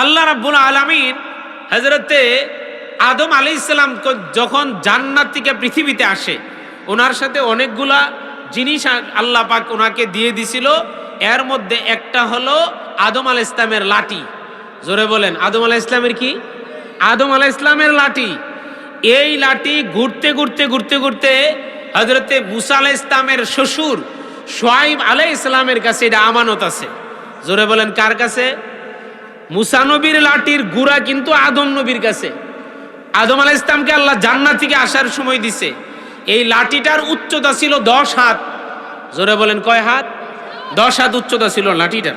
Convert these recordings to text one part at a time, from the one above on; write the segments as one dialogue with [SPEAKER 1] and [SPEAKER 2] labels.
[SPEAKER 1] আল্লাহ রাব্বুল আলামিন হযরতে আদম আলাইহিস সালাম যখন জান্নাত থেকে পৃথিবীতে আসে, ওনার সাথে অনেকগুলা জিনিস আল্লাহ পাক ওনাকে দিয়ে দিছিল। এর মধ্যে একটা হলো আদম আলাইহিস সালামের লাঠি। জোরে বলেন, আদম আলাইহিস সালামের কি? আদম আলাইহিস সালামের লাঠি। এই লাঠি ঘুরতে ঘুরতে ঘুরতে ঘুরতে হযরতে মুসা আলাইহিস সালামের শ্বশুর শুআয়ব আলাইহিস সালামের কাছে এটা আমানত আছে। জোরে বলেন, কার কাছে? মুসা নবীর লাঠির গুড়া কিন্তু আদম নবীর কাছে। আদম আলাইহিস সালামকে আল্লাহ জান্নাত থেকে আসার সময় দিছে। এই লাঠিটার উচ্চতা ছিল 10 হাত। জোরে বলেন, কয় হাত? 10 হাত উচ্চতা ছিল লাঠিটার।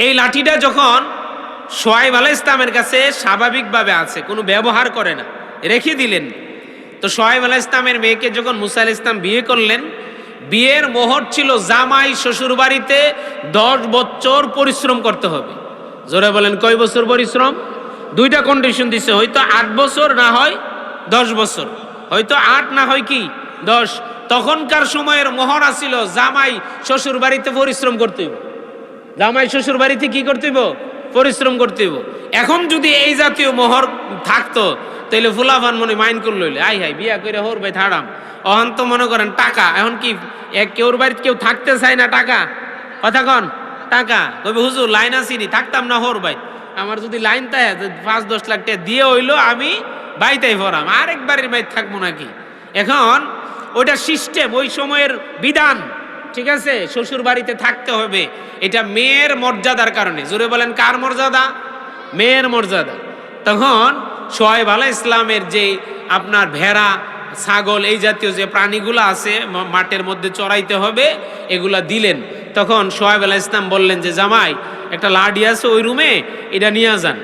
[SPEAKER 1] এই লাঠিটা যখন শুআয়ব আলাইহিস সালামের কাছে স্বাভাবিকভাবে আছে, কোনো ব্যবহার করে না, রেখে দিলেন। তো শুআয়ব আলাইহিস সালামের মেয়েকে যখন মুসা আলাইহিস সালাম বিয়ে করলেন, বিয়ের মোহর ছিল জামাই শ্বশুর বাড়িতে 10 বছর পরিশ্রম করতে হবে। জোরে বলেন, কয় বছর পরিশ্রম? দুইটা কন্ডিশন দিছে, হয়তো 8 বছর না হয় 10 বছর, হয়তো 8 না হয় কি 10। তখনকার সময়ের মোহর ছিল জামাই শ্বশুর বাড়িতে পরিশ্রম করতে হইব। জামাই শ্বশুর বাড়িতে কি করতে হইব? পরিশ্রম করতে হইব। এখন যদি এই জাতীয় মোহর থাকতো তাহলে ফুলাফান মনে মাইন্ড করল, আই হাই বিয়া করে হোর ভাই থাড়াম। অহন তো মনে করেন টাকা, এখন কি কেউর বাড়িতে কেউ থাকতে চায় না, টাকা কথা কন, টাকা কইবে হুজুর লাইন আসিনি, থাকতাম না হোর ভাই। আমার যদি লাইন তাই 5-10 লাখ টাকা দিয়ে হইলো, আমি বাইতাই ভরাম, আরেকবারের বাইর থাকবো নাকি। এখন ওইটা সিস্টেম, ওই সময়ের বিধান, ঠিক আছে? শ্বশুর বাড়িতে থাকতে হবে, এটা মেয়ের মর্যাদার কারণে। জোরে বলেন, কার মর্যাদা? মেয়ের মর্যাদা। তখন শুআয়ব আলাইহিস সালামের যে আপনার ভেড়া ছাগল এই জাতীয় যে প্রাণীগুলো আছে মাঠের মধ্যে চড়াইতে হবে, এগুলা দিলেন। তখন শুআয়ব আলাইহিস সালাম বললেন যে জামাই একটা লাঠি আছে ওই রুমে, এটা নিয়ে যান,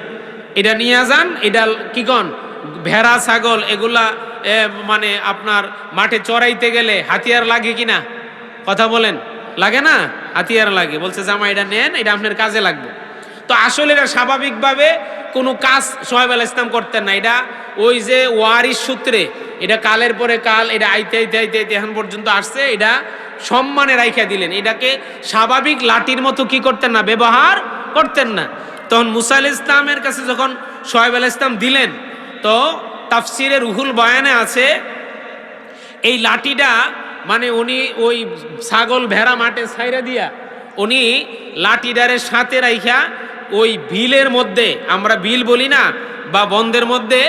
[SPEAKER 1] এটা নিয়ে যান। এটা কি কন, ভেড়া ছাগল এগুলা মানে আপনার মাঠে চড়াইতে গেলে হাতিয়ার লাগে কিনা, কথা বলেন, লাগে না? হাতিয়ার লাগে। বলছে জামাই এটা নেন, এটা আপনার কাজে লাগবে। তো আসলে এটা স্বাভাবিকভাবে কোনো কাজ শুআয়ব আলাইহিস সালাম করতেন না, এটা ওই যে ওয়ারিস সূত্রে, এটা কালের পরে কাল এটা আইতে আইতে আইতে আইতে এখন পর্যন্ত আসছে, এটা সম্মানে রাইখা দিলেন। এটাকে স্বাভাবিক লাঠির মতো কি করতেন না, ব্যবহার করতেন না। তখন মুসা আলাইহিস সালামের কাছে যখন শুআয়ব আলাইহিস সালাম দিলেন, তো তাফসিরে রুহুল বয়ানে আছে এই লাঠিটা মানে উনি ওই ছাগল ভেড়া মাঠে ছাইরা দিয়া উনি লাঠিডারের সাথে রাইখা ওই বিলের মধ্যে, আমরা বিল বলি না, বা বন্ধের মধ্যে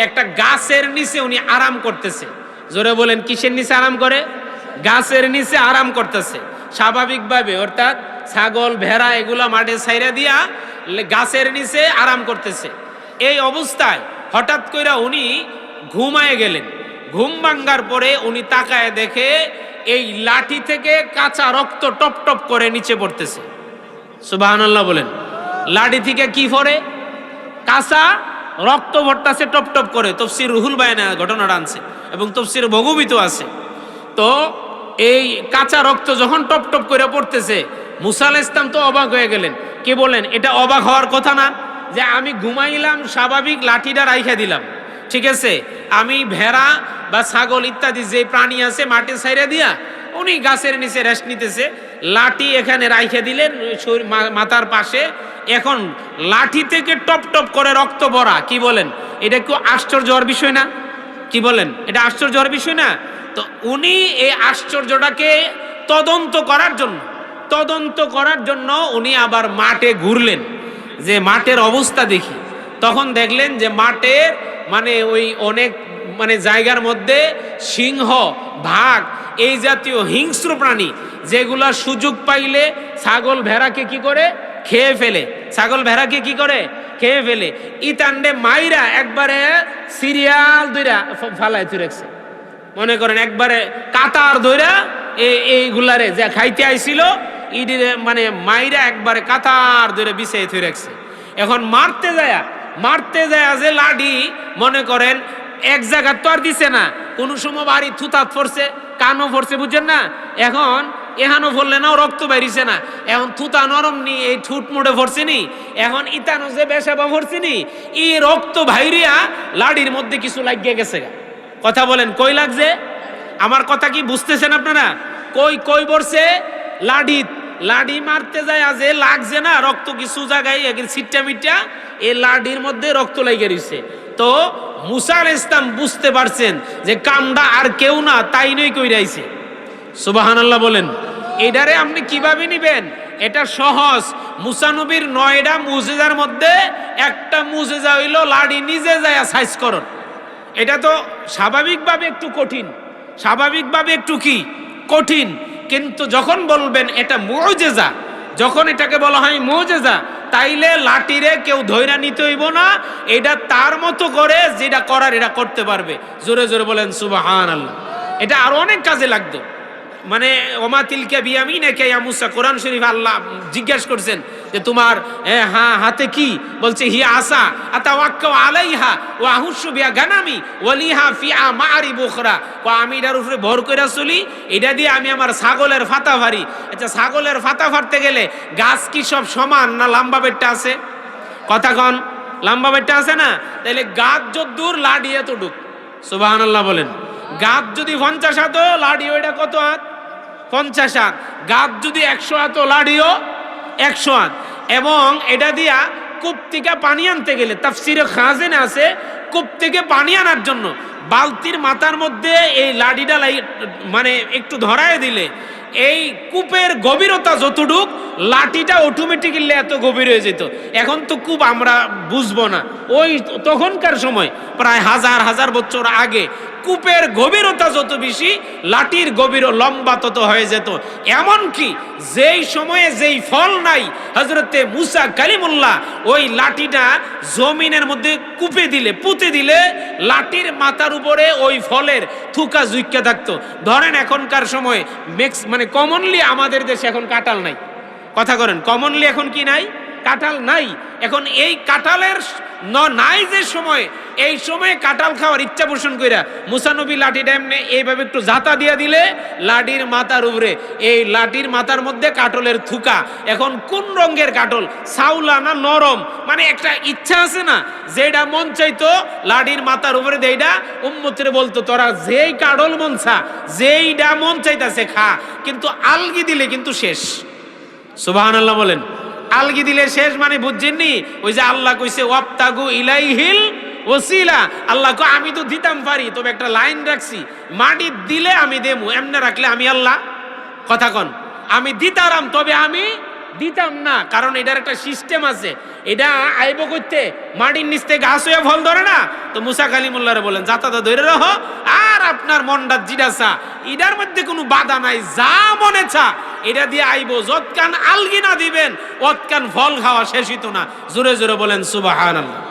[SPEAKER 1] একটা গাছের নিচে উনি আরাম করতেছে। জোরে বলেন, কিসের নিচে আরাম করে? গাছের নিচে আরাম করতেছে স্বাভাবিকভাবে। অর্থাৎ ছাগল ভেড়া এগুলা মাঠে ছাইরা দিয়া গাছের নিচে আরাম করতেছে। এই অবস্থায় হঠাৎ করে উনি ঘুমায় গেলেন। ঘুম ভাঙ্গার পরে উনি তাকায় দেখে এই লাঠি থেকে কাঁচা রক্ত টপ টপ করে নিচে পড়তেছে। সুবহানাল্লাহ বলেন। লাঠি থেকে কি পড়ে? কাঁচা রক্ত পড়তেছে টপ টপ করে। তাফসীর রুহুল বয়ানে ঘটনাটা আনছে এবং তাফসীর ভগবিত আছে। তো এই কাঁচা রক্ত যখন টপ টপ করে পড়তেছে, মুসা আলাইহিস সালাম তো অবাক হয়ে গেলেন। কি বলেন, এটা অবাক হওয়ার কথা না যে আমি ঘুমাইলাম, স্বাভাবিক লাঠিটা রাইখা দিলাম, ঠিক আছে, আমি ভেড়া বা ছাগল ইত্যাদি যে প্রাণী আছে মাঠে ছাইরা দিয়া উনি গাছের নিচে রেস্ট নিতেছে, লাঠি এখানে রাইখা দিলেন মাথার পাশে। এখন লাঠি থেকে টপ টপ করে রক্ত ভরা। কি বলেন, এটা একটু আশ্চর্য হওয়ার বিষয় না? কি বলেন, এটা আশ্চর্য হওয়ার বিষয় না? তো উনি এই আশ্চর্যটাকে তদন্ত করার জন্য উনি আবার মাঠে ঘুরলেন, যে মাঠের অবস্থা দেখি। তখন দেখলেন যে মাঠের মানে ওই অনেক মানে জায়গার মধ্যে সিংহ, বাঘ এই জাতীয় হিংস্র প্রাণী যেগুলা সুযোগ পাইলে ছাগল ভেড়াকে কি করে খেয়ে ফেলে, ছাগল ভেড়াকে কি করে খেয়ে ফেলে। ইতান্ডে মাইরা একবারে সিরিয়াল ধইরা ফালাই তুই রাখছে। মনে করেন একবারে কাতার ধইরা এইগুলারে যা খাইতে আইছিল ইডিরে মানে মাইরা একবারে কাতার ধরে বিছাই থুই রাখছে। এখন মারতে যায় যে লাঠি মনে করেন এক জায়গা তো আর দিছে না, কোনো সময় বাড়ি থুতাত পড়ছে, কানও পড়ছে, বুঝছেন না? এখন এহানো পড়লে নাও রক্ত বেরিয়েছে না, এখন থুতা নরম নি, এই ঠুট মুড়ে পড়ছে নি, এখন ইতানো যে বেশাবা পড়ছে নি, এই রক্ত ভাইরিয়া লাঠির মধ্যে কিছু লাগিয়ে গেছে। কথা বলেন, কই লাগছে? আমার কথা কি বুঝতেছেন আপনারা? কই পড়ছে? লাডি মারতে যায় আজ লাগছে না, রক্ত কিছু জায়গায় ছিটটা মিটটা এই লাডির মধ্যে রক্ত লেগে রয়েছে। তো মুসা আলাইহিস সালাম বুঝতে পারছেন যে কামটা আর কেউ না তাই নই কইরাইছে। সুবহানাল্লাহ বলেন। এটারে আপনি কিভাবে নিবেন? এটা সহজ। মুসা নবীর 9টা মুজিজার মধ্যে একটা মুজিজা হইল লাডি নিজে যায় সাইজ করন। এটা তো স্বাভাবিকভাবে একটু কঠিন, স্বাভাবিকভাবে একটু কি কঠিন, কিন্তু যখন বলবেন এটা মুজিজা, যখন এটাকে বলা হয় মুজিজা, তাইলে লাঠিরে কেউ ধইরা নিতে হইব না, এটা তার মতো করে যেটা করার এটা করতে পারবে। জোরে জোরে বলেন সুবহানাল্লাহ। এটা আর অনেক কাজে লাগতো। মানে ওমা তিলকা বিয়ামিনাকা ইয়া মুসা, কোরআন শরীফ আল্লাহ জিজ্ঞাসা করছেন যে তোমার হাতে কি? বলছে হিয়া আসা আতাওয়াক্কাউ আলাইহা ওয়া আহুশু বিয়া গানামি ওয়ালিহা ফিআ মাআরিব উখরা। আমি এটার উপরে ভর কইরা চলি, এটা দিয়ে আমি আমার ছাগলের ফাতা ফারি। আচ্ছা, ছাগলের ফাতা ফারতে গেলে গাছ কি সব সমান না লম্বা বেটটা আছে? কথা কন, লম্বা বেটটা আছে না? তাহলে গাছ যদ্দূর লাডি এতটুক। সুবহানাল্লাহ বলেন। গাছ যদি 50 হাত, লাডি ওইটা কত হাত? 50 হাত। গাছ যদি 100 হাত, লাডিও 100 হাত। এবং এটা দিয়া কূপ থেকে পানি আনতে গেলে তাফসিরে খাজিন আছে, কূপ থেকে পানি আনার জন্য বালতির মাথার মধ্যে এই লাডিটা মানে একটু ধরায় দিলে এই কূপের গভীরতা যতটুক, লাঠিটা অটোমেটিক্যালি এত গভীর হয়ে যেত। এখন তো কূপ আমরা বুঝবো না, ওই তখনকার সময় প্রায় হাজার হাজার বছর আগে কূপের গভীরতা যত বেশি, লাঠির গভীর লম্বা তত হয়ে যেত। এমনকি যেই সময়ে যেই ফল নাই, হযরতে মুসা কালিমুল্লাহ ওই লাঠিটা জমিনের মধ্যে কূপে দিলে, পুঁতে দিলে লাঠির মাথার উপরে ওই ফলের থুকা জুইক্কা থাকতো। ধরেন এখনকার সময় মানে কমনলি আমাদের দেশে এখন কাঁঠাল নাই। কথা করেন, কমনলি এখন কি নাই? কাঁঠাল নাই। এখন এই কাঁঠালের নাই যে সময়, এই সময়ে কাঁঠাল খাওয়ার ইচ্ছা পোষণ কইরা মুসা নবী লাঠিটা এমনি এইভাবে একটু জাতা দিয়া দিলে লাঠির মাথার উপরে, এই লাঠির মাথার মধ্যে কাঁঠালের থুকা। এখন কোন রঙের কাঁঠাল, সাউলা না নরম, মানে একটা ইচ্ছা আছে না, যেটা মন চাইতো লাঠির মাথার উপরে দেইডা উম্মতের বলতো তোরা যেই কাঁঠাল মনসা, যেইটা মন চাইতাছে খা, কিন্তু আলগি দিলে কিন্তু শেষ। সুবহানাল্লাহ বলেন। আলগি দিলে শেষ মানে বুঝছেননি? ওই যে আল্লাহ কইছে ওয়াবতাগু ইলাইহিল ওসিলা, আল্লাহ কো আমি তো দিতাম পারি, তবে একটা লাইন রাখছি, মাটি দিলে আমি দেবো, এমনি রাখলে আমি আল্লাহ। কথা কন, আমি দিতারাম তবে আমি দিতাম না, কারণ এটার একটা সিস্টেম আছে। এটা আইব করতে মাটির নিচ থেকে গাছ হয়ে ফল ধরে না। তো মুসা কালিমুল্লাহরে বলেন যাতাতা ধরে রহ, আর আপনার মনটা জিডাসা, এটার মধ্যে কোনো বাধা নাই, যা মনে চা এটা দিয়ে আইব, যৎকান আলগি না দিবেন অতকান ফল খাওয়া শেষ হইতো না। জোরে জোরে বলেন সুবহানাল্লাহ।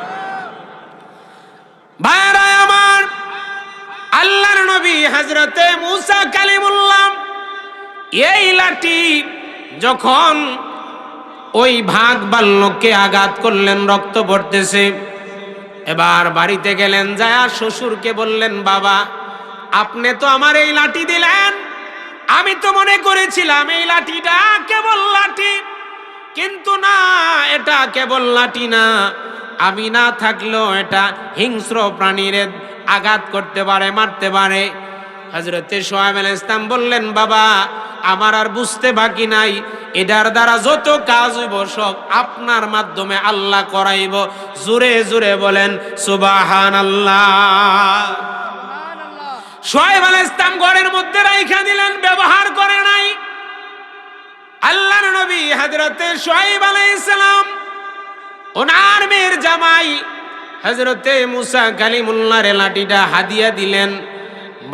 [SPEAKER 1] ভাইরা আমার, আল্লাহর নবী হযরতে মুসা কালিমুল্লাহ এই লাঠি যখন ওই ভাগ বাল্যকে আঘাত করলেন, রক্ত পড়তেছে, এবার বাড়িতে গেলেন, যায় শ্বশুরকে বললেন বাবা আপনি তো আমার এই লাঠি দিলেন, আমি তো মনে করেছিলাম এই লাঠিটা কেবল লাঠি, কিন্তু না, এটা কেবল লাঠি না, আমি না থাকলেও এটা হিংস্র প্রাণীর আঘাত করতে পারে, মারতে পারে। হযরতে শুআয়ব আলাইহিস সালাম বললেন বাবা আমার আর বুঝতে বাকি নাই, এটার দ্বারা যত কাজ হইব সব আপনার মাধ্যমে আল্লাহ করাইব। জোরে জোরে বলেন সুবহানাল্লাহ। শুআয়ব আলাইহিস সালাম ঘরের মধ্যে রাইখা দিলেন, ব্যবহার করে নাই। আল্লাহর নবী হযরতে শুআয়ব আলাইহিস সালাম ওনার মেয়ের জামাই হযরতে মুসা কালিমুল্লাহর লাঠিটা হাদিয়া দিলেন।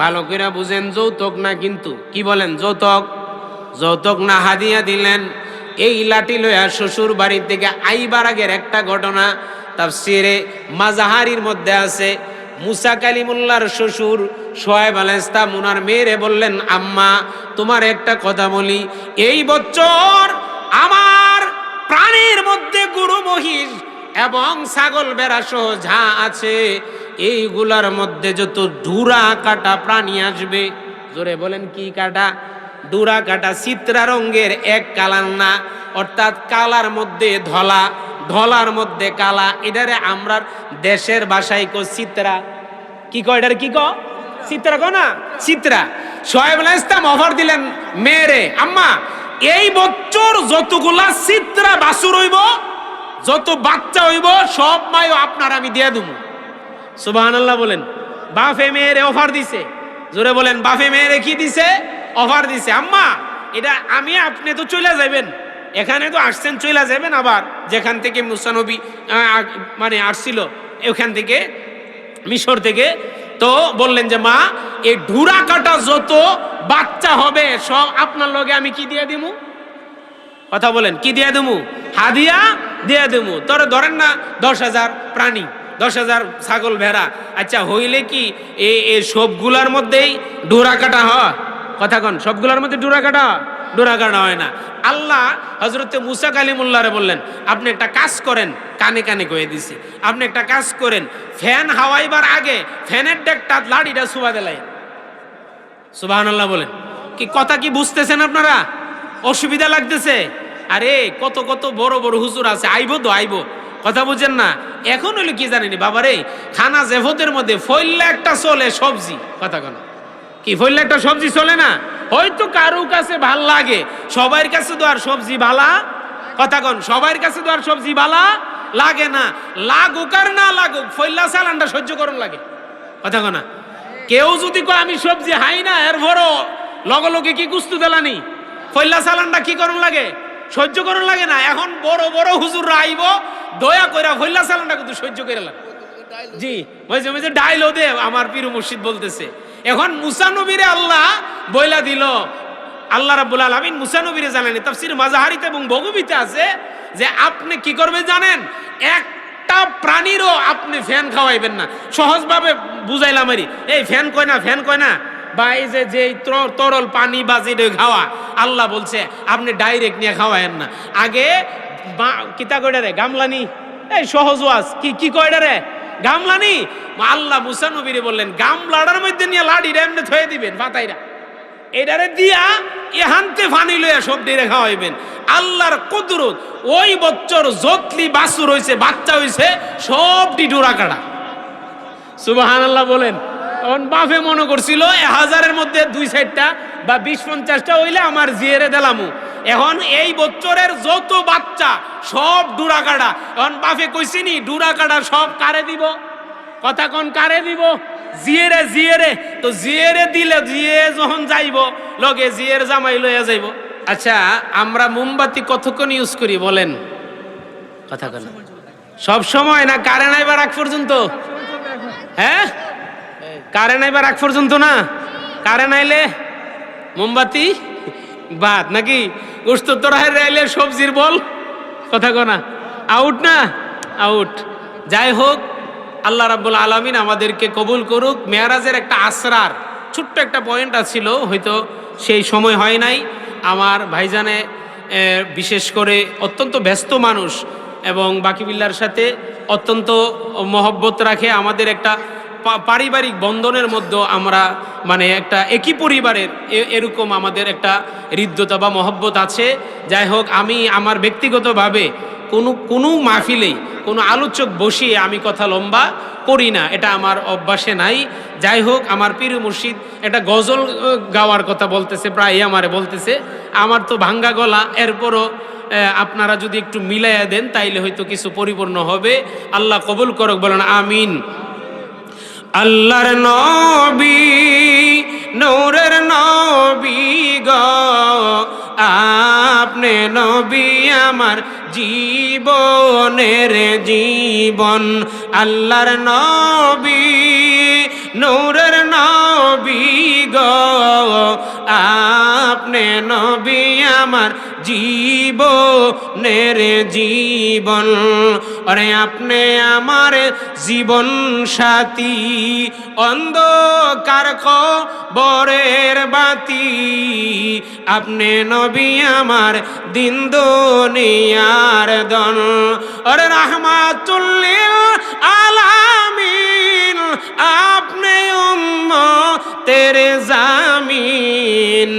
[SPEAKER 1] ভালো করে বুঝেন, যৌতুক না কিন্তু। কি বলেন? যৌতুক? যৌতুক না, হাদিয়া দিলেন। এই লাঠি লইয়া শ্বশুর বাড়ি থেকে আইবার আগের একটা ঘটনা তাফসিরে মাজাহারির মধ্যে আছে। মুসা কালিমুল্লাহর শ্বশুর শুআয়ব আলাইহিস সালাম ওনার মেয়েরে বললেন আম্মা তোমার একটা কথা বলি, এই বছর আমার প্রাণীর মধ্যে গরু মহিষ এবং ছাগল বেড়া সহ যা আছে এইগুলার মধ্যে যত ডুরা কাটা প্রাণী আসবে, জোরে বলেন কি কাটা? ডুরা কাটা, চিত্রা রঙের এক কালার না, অর্থাৎ কালার মধ্যে ধলা, ধলার মধ্যে কালা, এটারে আমরা দেশের ভাষায় কো চিত্রা। কি কয় এটার? কি কয়? চিত্রা কো না? চিত্রা। শুআয়ব আলাইহিস সালাম অফার দিলেন মেয়েরে, আম্মা এই বছর যতগুলা চিত্রা বাছুর হইব, যত বাচ্চা হইব, সব মায়ও আপনার আমি দিয়ে দেবো। সুবহানাল্লাহ বলেন। বাপে মেয়েরে অফার দিছে, জোরে বলেন। বাপে মেয়েরে কি দিছে? অফার দিছে। আম্মা এটা আমি, আপনি তো চলে যাবেন, এখানে তো আসছেন, চলে যাবেন আবার যেখান থেকে মুসা নবী মানে আসছিল, ওখান থেকে মিশর থেকে। তো বললেন যে মা, এই ঢুরা কাটা যত বাচ্চা হবে সব আপনার লগে আমি কি দিয়ে দিমু? কথা বলেন, কি দিয়ে দেবো? হাদিয়া দিয়ে দেবো। তোর ধরেন না 10,000 প্রাণী, 10,000 ছাগল ভেড়া, আচ্ছা হইলে কি এই সবগুলার মধ্যেই ডোরা কাটা হয়? কথা কন, সবগুলার মধ্যে ডোরা কাটা হয় না। আল্লাহ হযরতে মুসা কালিমুল্লাহরে বললেন, আপনি একটা কাজ করেন, কানে কানে কয়ে দিছে, আপনি একটা কাজ করেন, ফ্যান হাওয়াইবার আগে ফ্যানের ডেকটা লাড়িটা সুবা দিলেন। সুবহানাল্লাহ বলেন। কি কথা কি বুঝতেছেন আপনারা? অসুবিধা লাগতেছে? আরে কত কত বড় বড় হুজুর আছে, আইবো তো আইবো, কথা বুঝেন না? এখন হইলো কি জানেনি বাবারে, খানা জেফতের মধ্যে ফইল্লা একটা চলে সবজি, কথা কন, কি ফইল্লা একটা সবজি চলে না? হয়তো কারো কাছে ভাল লাগে, সবার কাছে তো আর সবজি ভালা, কথা কন, সবার কাছে তো আর সবজি ভালা লাগে না। লাগুক আর না লাগুক, ফইল্লা চালানটা সহ্য করুন লাগে, কথা কনা। কেউ যদি কয় আমি সবজি হাই না, এর বড় লগলগে কি গুস্তু দেলানি, ফইল্লা চালানটা কি করুন লাগে? সহ্য করুন লাগে না? এখন বড় বড় হুজুররা আইব, দয়া কইরা ফইল্লা চালানটা কিন্তু সহ্য করে লাগে। জি, মাঝে মাঝে ডাইলও দে, আমার পীর মুর্শিদ বলতেছে। এখন মুসা নবীরে আল্লাহ বইলা দিল, আল্লাহ রাব্বুল আলামিন মুসা নবীরে জানালেন, তাফসীর মাজাহারিতে এবং বগবীতে আছে যে আপনি কি করবেন জানেন? একটা প্রাণীরও আপনি ফ্যান খাওয়াইবেন না। সহজভাবে বুঝাইলাম, এই ফ্যান কয় না, ফ্যান কয় না, বা এই যে তরল পানি বা যেটা খাওয়া, আল্লাহ বলছে আপনি ডাইরেক্ট নিয়ে খাওয়ায়েন না। আগে কিতা কয়টা রে, গামলানি, এই সহজ ওয়াজ, কি কয়টা রে, গামলানি। আল্লাহ মুসা নবীরে বললেন, গামলাটার মধ্যে নিয়ে লাড়িটা এমনি থয়ে দিবেন, পাতাইরা এটারে দিয়া এহান্তে ফানি লইয়া সব দিয়ে খাওয়াইবেন। আল্লাহর কুদরত, ওই বছর যতলি বাছুর হইছে, বাচ্চা হইছে, সবটি ডোরা কাটা। সুবহানাল্লাহ বলেন। তখন বাপে মনে করছিল 1000-এর মধ্যে 2-4টা বা 20-50টা হইলে আমার জিয়েরে দিলামু। এখন এই বছরের যত বাচ্চা সব ডোরা কাটা। এখন বাপে কইছিনি ডোরা কাটা সব কারে দিব, কথা কোন কারে দিব? জিয়েরে। তো জিয়েরে দিলে জিয়ে যখন যাইব লগে জিয়ের জামাই লইয়া যাইব। আচ্ছা, আমরা মোমবাতি কতক্ষণ ইউজ করি বলেন, কথা কোন? সব সময় না? কারেন্ট আইবার আগ পর্যন্ত? হ্যাঁ, কারেন্ট আইবার আগ পর্যন্ত না? কারেন্ট আইলে মোমবাতি বাদ নাকি? গোশত তরকারি আইলে সবজির বল, কথা কোনা আউট না? আউট। যাই হোক, আল্লাহ রাব্বুল আলামিন আমাদেরকে কবুল করুক। মেরাজের একটা আসরার ছোট্ট একটা পয়েন্ট ছিল, হয়তো সেই সময় হয় নাই। আমার ভাইজানে বিশেষ করে অত্যন্ত ব্যস্ত মানুষ এবং বাকিবিল্লার সাথে অত্যন্ত মহব্বত রাখে। আমাদের একটা পারিবারিক বন্ধনের মধ্যে আমরা মানে একটা একই পরিবারের এরকম আমাদের একটা হৃদ্যতা বা মহব্বত আছে। যাই হোক, আমি আমার ব্যক্তিগতভাবে কোনো মাহফিলেই কোনো আলোচক বসিয়ে আমি কথা লম্বা করি না, এটা আমার অভ্যাসে নাই। যাই হোক, আমার পীর মুর্শিদ একটা গজল গাওয়ার কথা বলতেছে, প্রায় আমারে বলতেছে, আমার তো ভাঙ্গা গলা, এরপরও আপনারা যদি একটু মিলাইয়া দেন তাইলে হয়তো কিছু পরিপূর্ণ হবে। আল্লাহ কবুল করুক, বলেন আমিন। আল্লাহর নবী, নূরের নবী গো, আপনি নবী আমার জীবনের জীবন। আল্লাহর নবী, নূরের নবী গো, আপনি নবী আমার জীবনের জীবন। আরে আপনি আমার জীবন সাথী, অন্ধকার কবরের বাতি, আপনি নবী আমার দিন দুনিয়ার দন। আরে রাহমাতুল্লিল আলামিন, আপনি উম্মতের জামিন,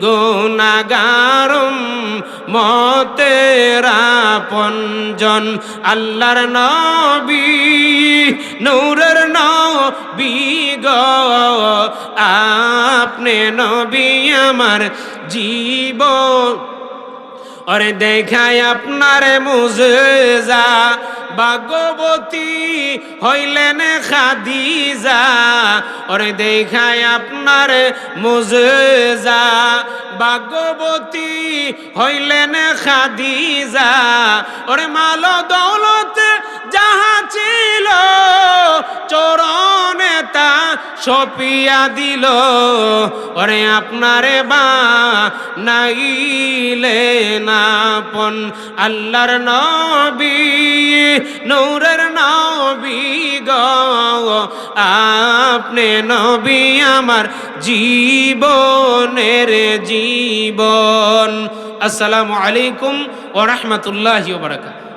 [SPEAKER 1] গুনাহগার উম্মতের আপনজন। আল্লাহর নবী, নূরের নবী গো, আপনি নবী আমার জীবন। ওরে দেখায় আপনার মুজেজা ভাগ্যবতী হইলেন খাদিজা ওরে দেখায় আপনার মুজেজা ভাগ্যবতী হইলেন খাদিজা ওরে মাল দৌলত যাহা ছিল চরণে তা সপিয়া দিল ওরে আপনারে বা নাইলেন আপন আল্লাহর নবী নূরের নবী গো আপনি নবী আমার জীবনের জীবন। আসসালামু আলাইকুম ওয়া রাহমাতুল্লাহি ওয়া বারাকাতুহু।